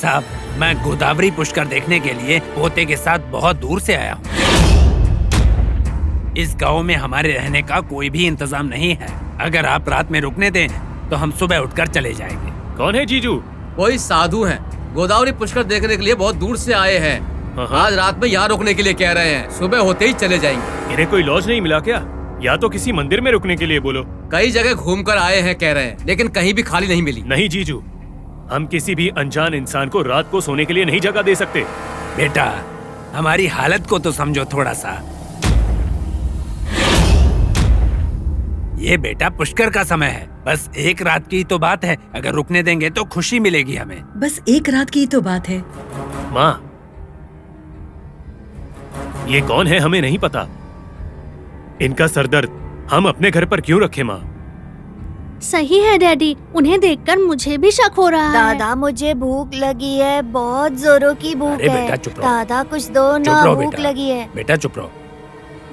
साहब, मैं गोदावरी पुष्कर देखने के लिए पोते के साथ बहुत दूर से आया हूँ। इस गांव में हमारे रहने का कोई भी इंतजाम नहीं है। अगर आप रात में रुकने दें तो हम सुबह उठकर चले जाएंगे। कौन है जीजू? कोई साधु हैं, गोदावरी पुष्कर देखने के लिए बहुत दूर से आए हैं। आज रात में यहाँ रुकने के लिए कह रहे हैं, सुबह होते ही चले जाएंगे। इन्हें कोई लॉज नहीं मिला क्या? या तो किसी मंदिर में रुकने के लिए बोलो। कई जगह घूमकर आए हैं कह रहे हैं, लेकिन कहीं भी खाली नहीं मिली। नहीं जीजू, हम किसी भी अनजान इंसान को रात को सोने के लिए नहीं जगह दे सकते। बेटा, हमारी हालत को तो समझो थोड़ा सा। ये बेटा पुष्कर का समय है, बस एक रात की तो बात है। अगर रुकने देंगे तो खुशी मिलेगी हमें। बस एक रात की तो बात है। माँ, ये कौन है हमें नहीं पता। इनका सरदर्द हम अपने घर पर क्यों रखें माँ? सही है डैडी, उन्हें देखकर मुझे भी शक हो रहा है। दादा मुझे भूख लगी है, बहुत जोरों की भूख अरे है। बेटा चुप रहो। दादा कुछ दो ना, भूख बेटा। लगी है। बेटा चुप रहो।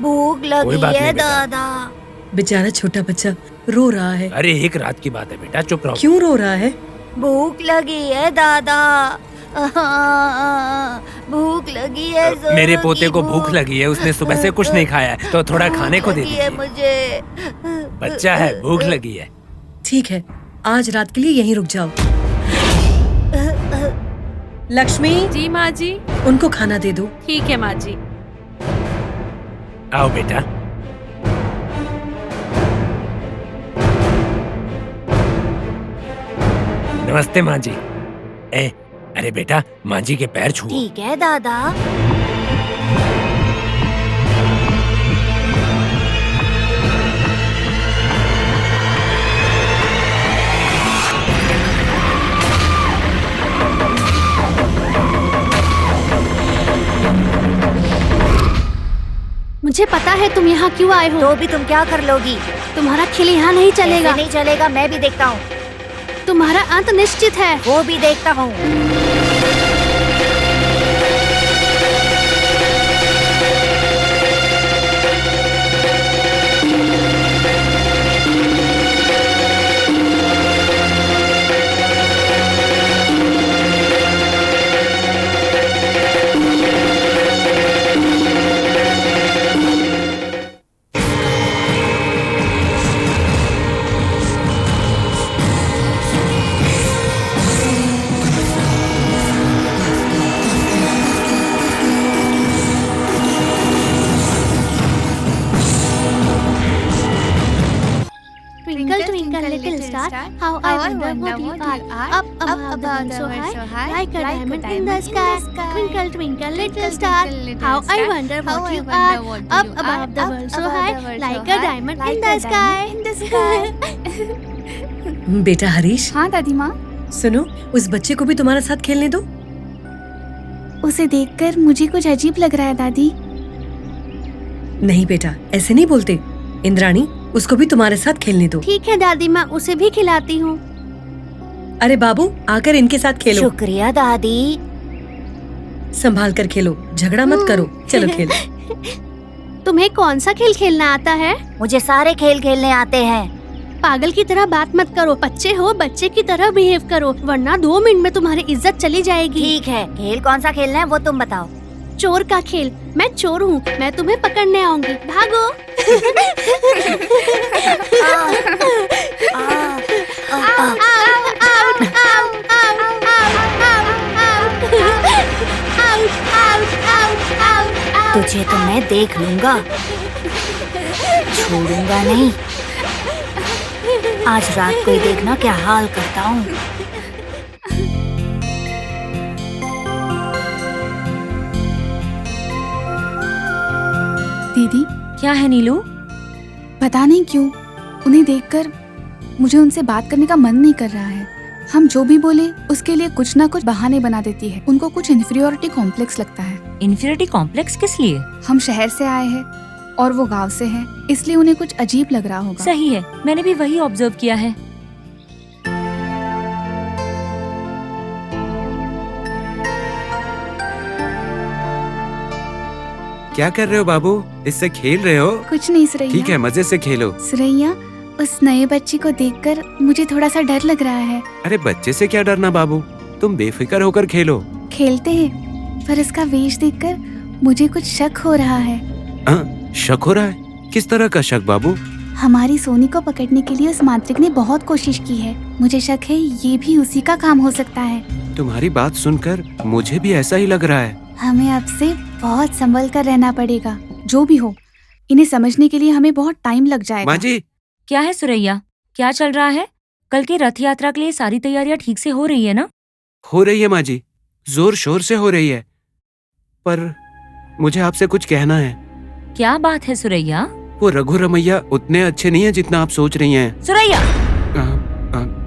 भूख कोई लगी बात है नहीं बेटा। दादा। बेचारा छोटा बच्चा रो रहा है। अरे एक रात की बात है बेटा, चुप रहो। क्यों रो रहा है? भूख लगी है दादा। भूख लगी है, जोरों मेरे पोते की को भूख लगी है, उसने सुबह से कुछ नहीं खाया है, तो थोड़ा खाने को दे लगी है दीजिए। मुझे। बच्चा है, भूख लगी है। ठीक है, आज रात के लिए यहीं रुक जाओ। लक्ष्मी, जी माँ जी। उनको खाना दे दो। ठीक है माँ जी। आओ बेटा। नमस्ते माँ जी। अरे बेटा, माँ जी के पैर छुओ। ठीक है दादा। मुझे पता है तुम यहाँ क्यों आए हो। तो भी तुम क्या कर लोगी? तुम्हारा खेल यहाँ नहीं चलेगा। ऐसे नहीं चलेगा, मैं भी देखता हूँ। तुम्हारा अंत निश्चित है। वो भी देखता हूँ। Twinkle, twinkle, little star, how I wonder what you are. Up above the world so high, like a diamond in the sky. Twinkle, twinkle, little star, how I wonder what you are. Up above the world so high, like a diamond in the sky. बेटा हरीश। हाँ दादी माँ। सुनो, उस बच्चे को भी तुम्हारे साथ खेलने दो। उसे देखकर मुझे कुछ अजीब लग रहा है दादी। नहीं बेटा, ऐसे नहीं बोलते। इंद्राणी, उसको भी तुम्हारे साथ खेलने दो। ठीक है दादी माँ, उसे भी खिलाती हूँ। अरे बाबू, आकर इनके साथ खेलो। शुक्रिया दादी। संभाल कर खेलो, झगड़ा मत करो। चलो खेलो। तुम्हें कौन सा खेल खेलना आता है? मुझे सारे खेल खेलने आते हैं। पागल की तरह बात मत करो। बच्चे हो, बच्चे की तरह बिहेव करो, वरना 2 मिनट में तुम्हारी इज्जत चली जाएगी। ठीक है, खेल कौन सा खेलना है वो तुम बताओ। चोर का खेल। मैं चोर हूँ, मैं तुम्हें पकड़ने आऊंगी। भागो। तुझे तो मैं देख लूंगा, छोड़ूंगा नहीं। आज रात को ही देखना क्या हाल करता हूँ। दीदी, क्या है नीलू? पता नहीं क्यों उन्हें देखकर मुझे उनसे बात करने का मन नहीं कर रहा है। हम जो भी बोले उसके लिए कुछ ना कुछ बहाने बना देती है। उनको कुछ इन्फीरियोरिटी कॉम्प्लेक्स लगता है। इन्फीरियरिटी कॉम्प्लेक्स किस लिए? हम शहर से आए हैं और वो गांव से है, इसलिए उन्हें कुछ अजीब लग रहा होगा। सही है, मैंने भी वही ऑब्जर्व किया है। क्या कर रहे हो बाबू? इससे खेल रहे हो? कुछ नहीं सुरैया। ठीक है, मजे से खेलो। सुरैया, उस नए बच्चे को देखकर मुझे थोड़ा सा डर लग रहा है। अरे बच्चे से क्या डरना बाबू, तुम बेफिक्र होकर खेलो। खेलते हैं, पर इसका वेश देखकर मुझे कुछ शक हो रहा है। शक हो रहा है? किस तरह का शक बाबू? हमारी सोनी को पकड़ने के लिए उस मांत्रिक ने बहुत कोशिश की है। मुझे शक है ये भी उसी का काम हो सकता है। तुम्हारी बात सुनकर मुझे भी ऐसा ही लग रहा है। हमें अब से बहुत संभल कर रहना पड़ेगा। जो भी हो, इन्हें समझने के लिए हमें बहुत टाइम लग जाएगा। माँ जी। क्या है सुरैया, क्या चल रहा है? कल की रथ यात्रा के लिए सारी तैयारियां ठीक से हो रही है ना? हो रही है माँ जी, जोर शोर से हो रही है। पर मुझे आपसे कुछ कहना है। क्या बात है सुरैया? वो रघु रमैया उतने अच्छे नहीं है जितना आप सोच रही हैं। सुरैया, आ,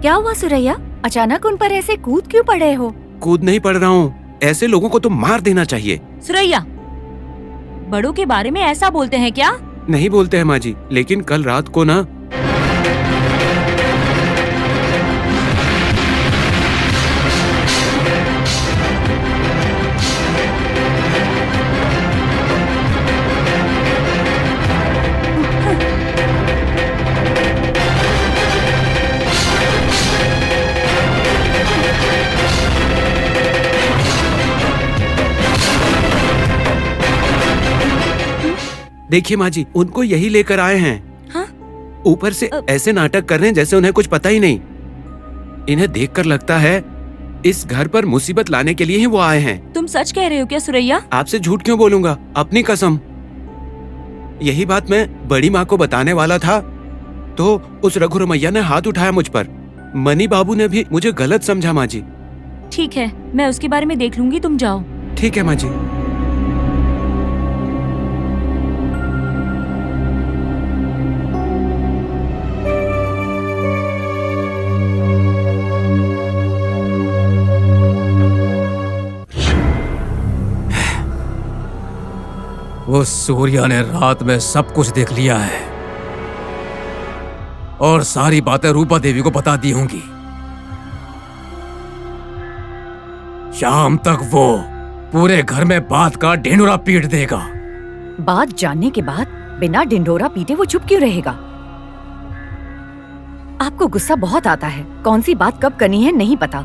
क्या हुआ सुरैया? अचानक उन पर ऐसे कूद क्यों पड़े हो? कूद नहीं पड़ रहा हूँ, ऐसे लोगों को तो मार देना चाहिए। सुरैया, बड़ों के बारे में ऐसा बोलते हैं क्या? नहीं बोलते हैं माँ जी, लेकिन कल रात को ना देखिए माँ जी, उनको यही लेकर आए हैं। हाँ? ऊपर से ऐसे नाटक कर रहे हैं जैसे उन्हें कुछ पता ही नहीं। इन्हें देखकर लगता है इस घर पर मुसीबत लाने के लिए ही वो आए हैं। तुम सच कह रहे हो क्या सुरैया? आपसे झूठ क्यों बोलूंगा, अपनी कसम। यही बात मैं बड़ी माँ को बताने वाला था तो उस रघु रमैया ने हाथ उठाया मुझ पर। मनी बाबू ने भी मुझे गलत समझा माँ जी। ठीक है, मैं उसके बारे में देख लूंगी, तुम जाओ। ठीक है माँ जी। वो सूर्या ने रात में सब कुछ देख लिया है और सारी बातें रूपा देवी को बता दी होंगी। शाम तक वो पूरे घर में बात का ढिंढोरा पीट देगा। बात जानने के बाद बिना ढिंढोरा पीटे वो चुप क्यों रहेगा? आपको गुस्सा बहुत आता है। कौन सी बात कब करनी है नहीं पता।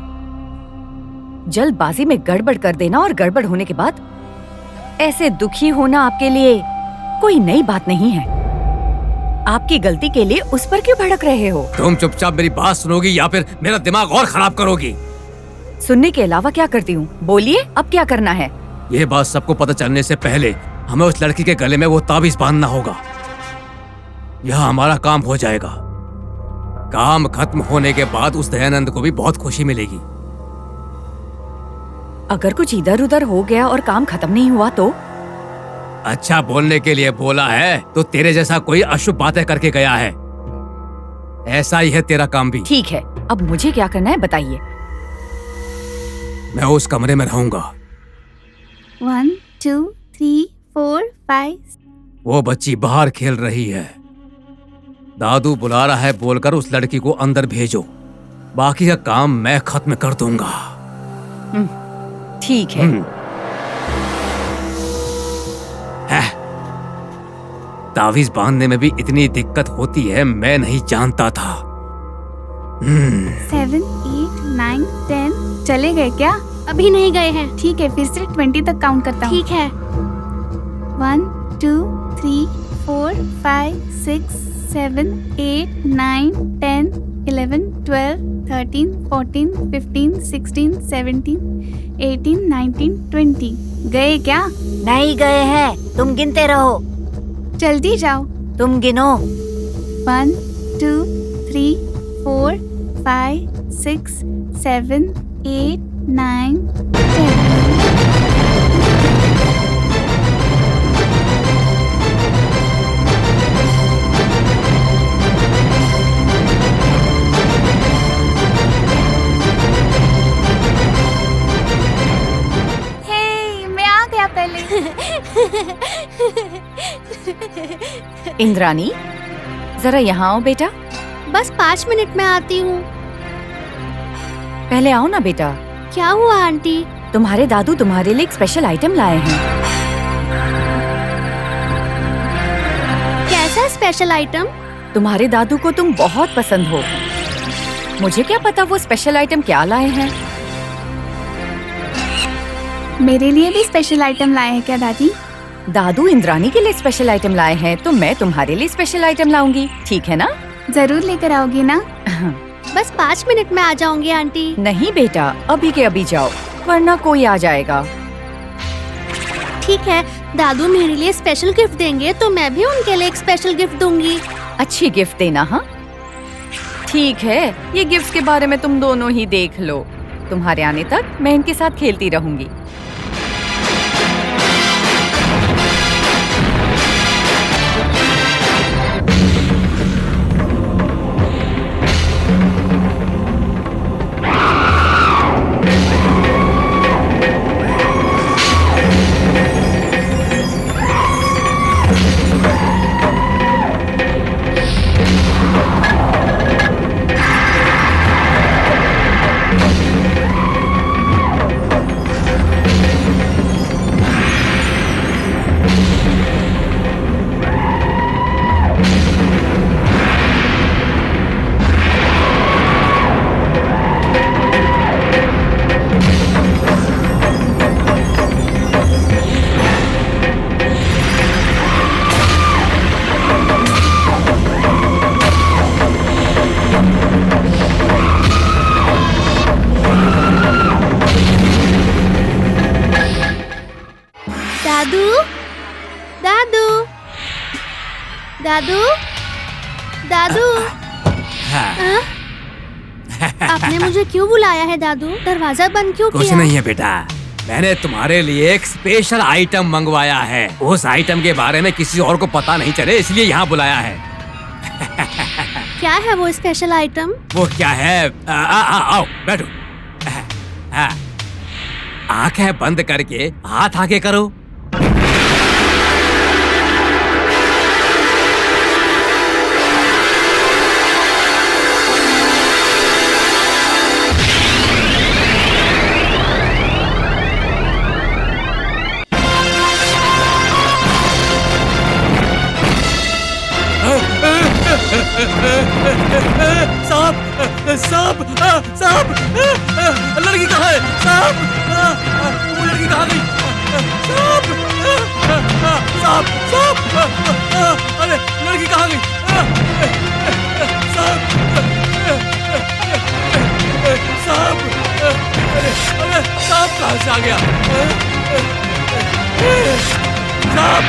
जल्दबाजी में गड़बड़ कर देना और गड़बड़ होने के बाद ऐसे दुखी होना आपके लिए कोई नई बात नहीं है। आपकी गलती के लिए उस पर क्यों भड़क रहे हो? तुम चुपचाप मेरी बात सुनोगी या फिर मेरा दिमाग और खराब करोगी? सुनने के अलावा क्या करती हूँ? बोलिए, अब क्या करना है? ये बात सबको पता चलने से पहले हमें उस लड़की के गले में वो ताबीज बांधना होगा। यह हमारा काम हो जाएगा। काम खत्म होने के बाद उस दयानंद को भी बहुत खुशी मिलेगी। अगर कुछ इधर उधर हो गया और काम खत्म नहीं हुआ तो? अच्छा बोलने के लिए बोला है तो तेरे जैसा कोई अशुभ बातें करके गया है। ऐसा ही है तेरा काम भी। ठीक है, अब मुझे क्या करना है बताइए। मैं उस कमरे में रहूंगा। 1 2 3 4 5। वो बच्ची बाहर खेल रही है। दादू बुला रहा है बोलकर उस लड़की को अंदर भेजो। बाकी का काम मैं खत्म कर दूंगा। ठीक है। तावीज बांधने में भी इतनी दिक्कत होती है, मैं नहीं जानता था। 7 8 9 10। चले गए क्या? अभी नहीं गए हैं। ठीक है, फिर से 20 तक काउंट करता हूँ। ठीक है। 1 2 3 4 5 6 7 8 9 10 11 12 13 14 15 16 17 18 19 20। गए क्या? नहीं गए हैं, तुम गिनते रहो। जल्दी जाओ। तुम गिनो। 1 2 3 4 5 6 7 8 9 10। इंद्रानी, जरा यहाँ आओ बेटा। बस 5 मिनट में आती हूँ। पहले आओ ना बेटा। क्या हुआ आंटी? तुम्हारे दादू तुम्हारे लिए एक स्पेशल आइटम लाए हैं। कैसा स्पेशल आइटम? तुम्हारे दादू को तुम बहुत पसंद हो। मुझे क्या पता वो स्पेशल आइटम क्या लाए हैं। मेरे लिए भी स्पेशल आइटम लाए हैं क्या दादी? दादू इंद्राणी के लिए स्पेशल आइटम लाए हैं तो मैं तुम्हारे लिए स्पेशल आइटम लाऊंगी, ठीक है ना? जरूर लेकर आओगी ना? बस 5 मिनट में आ जाऊंगी आंटी। नहीं बेटा, अभी के अभी जाओ वरना कोई आ जाएगा। ठीक है, दादू मेरे लिए स्पेशल गिफ्ट देंगे तो मैं भी उनके लिए एक स्पेशल गिफ्ट दूंगी। अच्छी गिफ्ट देना। हाँ ठीक है, ये गिफ्ट के बारे में तुम दोनों ही देख लो। तुम्हारे आने तक मैं इनके साथ खेलती रहूंगी। दादू, दादू, दादू, दादू। हाँ? आपने मुझे क्यों बुलाया है दादू? दरवाजा बंद क्यों किया? कुछ नहीं है बेटा, मैंने तुम्हारे लिए एक स्पेशल आइटम मंगवाया है। उस आइटम के बारे में किसी और को पता नहीं चले इसलिए यहाँ बुलाया है। क्या है वो स्पेशल आइटम? वो क्या है? आओ बैठो। आंखें बंद करके हाथ आगे करो। सांप, सांप, सांप, लड़की कहाँ है? सांप, वो लड़की कहाँ गई? सांप, सांप, सांप, अरे लड़की कहाँ गई? सांप, सांप, अरे सांप कहाँ से आ गया? सांप,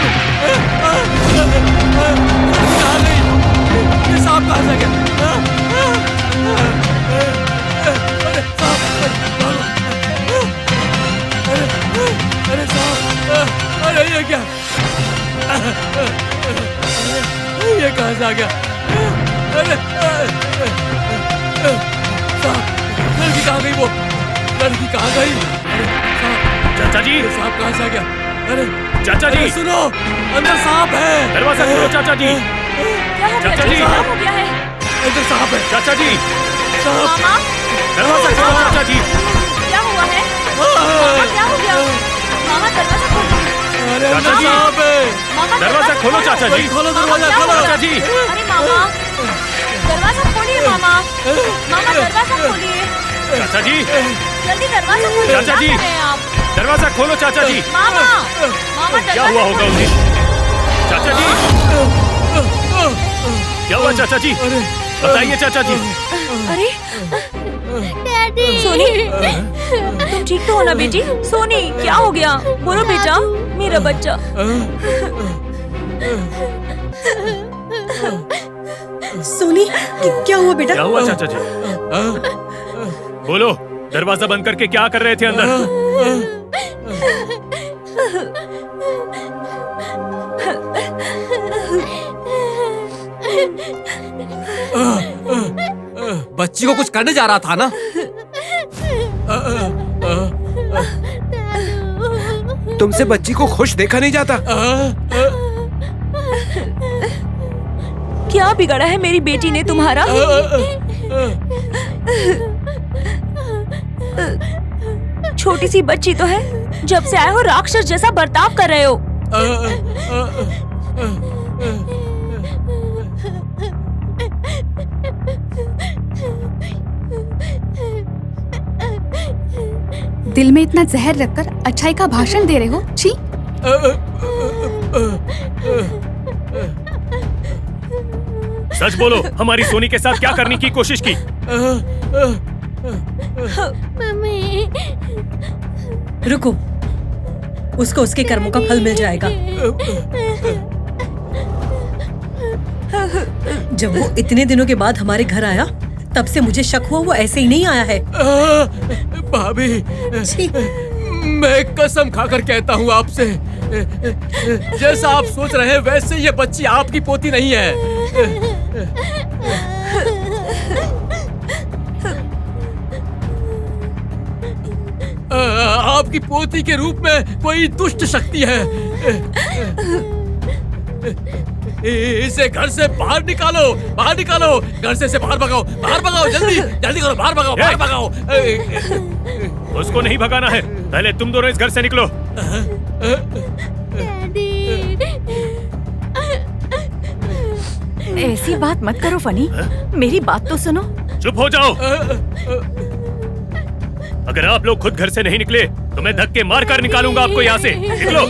कहाँ गई? ये सांप कहाँ से आ गया? अरे सांप, अरे सांप, अरे ये क्या? ये कहाँ से आ गया? अरे सांप, लड़की कहाँ गई? वो लड़की कहाँ गई? अरे सांप, चाचा जी, सांप कहाँ से आ गया? अरे चाचा जी, सुनो, अंदर सांप है। दरवाजा खोलो चाचा जी। चाचा जी, क्या हो गया है? अंदर सांप है। चाचा जी, सांप, मामा, दरवाजा खोलो चाचा जी। क्या हुआ है? मामा क्या हो गया? मामा दरवाजा खोलो। अरे चाचा जी, सांप है। मामा दरवाजा खोलो चाचा जी। खोलो दरवाजा, खोलो चाचा जी। अरे मामा, दरवाजा खोलिए मामा। मामा दरवाजा खोलिए। चाचा जी, जल्दी दरवाजा खोलिए। चाचा जी। क्या कर रहे हैं आप? दरवाजा खोलो चाचा जी। मामा, मामा क्या हुआ होगा उसे? चाचा जी, क्या हुआ चाचा जी? बताइए चाचा जी। अरे डैडी। सोनी, तुम ठीक तो हो ना बेटी? सोनी, क्या हो गया? बोलो बेटा, मेरा बच्चा। सोनी, क्या हुआ बेटा? क्या हुआ चाचा जी? बोलो, दरवाजा बंद करके क्या कर रहे थे अंदर? बच्ची को कुछ करने जा रहा था ना? तुमसे बच्ची को खुश देखा नहीं जाता। क्या बिगड़ा है मेरी बेटी ने तुम्हारा? छोटी सी बच्ची तो है, जब से आए हो राक्षस जैसा बर्ताव कर रहे हो। दिल में इतना जहर रखकर अच्छाई का भाषण दे रहे हो। छी। सच बोलो, हमारी सोनी के साथ क्या करने की कोशिश की? मम्मी। रुको, उसको उसके कर्मों का फल मिल जाएगा। जब वो इतने दिनों के बाद हमारे घर आया, तब से मुझे शक हुआ वो ऐसे ही नहीं आया है। भाभी, मैं कसम खाकर कहता हूँ आपसे, जैसा आप सोच रहे हैं वैसे ये बच्ची आपकी पोती नहीं है। आपकी पोती के रूप में कोई दुष्ट शक्ति है। इसे घर से बाहर निकालो, बाहर निकालो, घर से इसे बाहर भगाओ, बाहर भगाओ, जल्दी जल्दी करो, बाहर भगाओ, बाहर भगाओ। उसको नहीं भगाना है, पहले तुम दोनों इस घर से निकलो। ऐसी बात मत करो फनी, मेरी बात तो सुनो। चुप हो जाओ। अगर आप लोग खुद घर से नहीं निकले तो मैं धक्के मार कर निकालूंगा आपको यहाँ से। निकलो।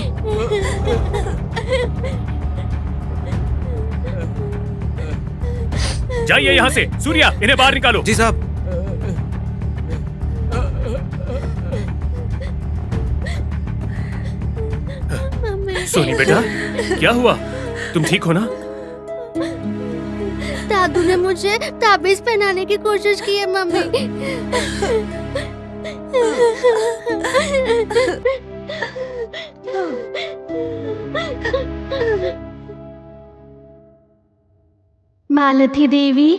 जाइए यहाँ से। सूर्या, इन्हें बाहर निकालो। जी साहब। सोनी बेटा, क्या हुआ? तुम ठीक हो ना? दादू ने मुझे ताबीज पहनाने की कोशिश की है मम्मी। मालती देवी,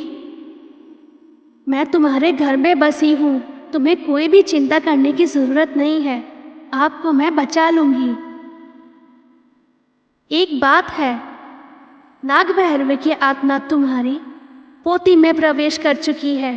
मैं तुम्हारे घर में बसी हूँ, तुम्हें कोई भी चिंता करने की जरूरत नहीं है, आपको मैं बचा लूंगी। एक बात है, नाग भैरव की आत्मा तुम्हारी पोती में प्रवेश कर चुकी है।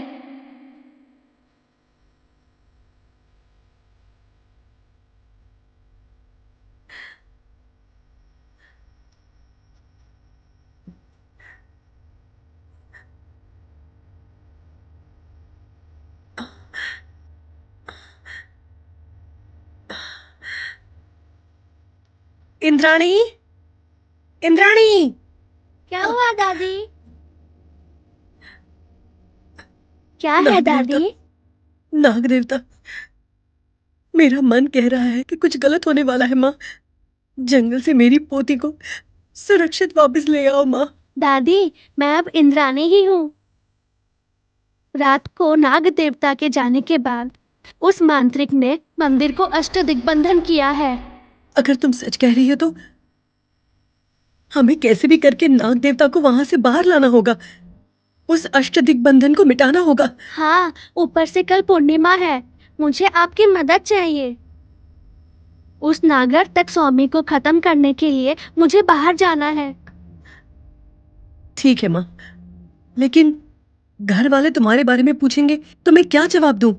इंद्राणी, इंद्राणी। क्या हुआ दादी? क्या है दादी? नाग देवता, मेरा मन कह रहा है कि कुछ गलत होने वाला है माँ। जंगल से मेरी पोती को सुरक्षित वापस ले आओ माँ। दादी, मैं अब इंद्राणी ही हूँ। रात को नाग देवता के जाने के बाद उस मांत्रिक ने मंदिर को अष्टदिग्बंधन किया है। अगर तुम सच कह रही हो तो हमें कैसे भी करके नाग देवता को वहां से बाहर लाना होगा, उस अष्टदिग्बंधन को मिटाना होगा। हाँ, ऊपर से कल पूर्णिमा है, मुझे आपकी मदद चाहिए। उस नागर तक स्वामी को खत्म करने के लिए मुझे बाहर जाना है। ठीक है माँ, लेकिन घर वाले तुम्हारे बारे में पूछेंगे तो मैं क्या जवाब दूं?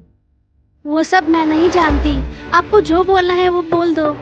वो सब मैं नहीं जानती, आपको जो बोलना है वो बोल दो।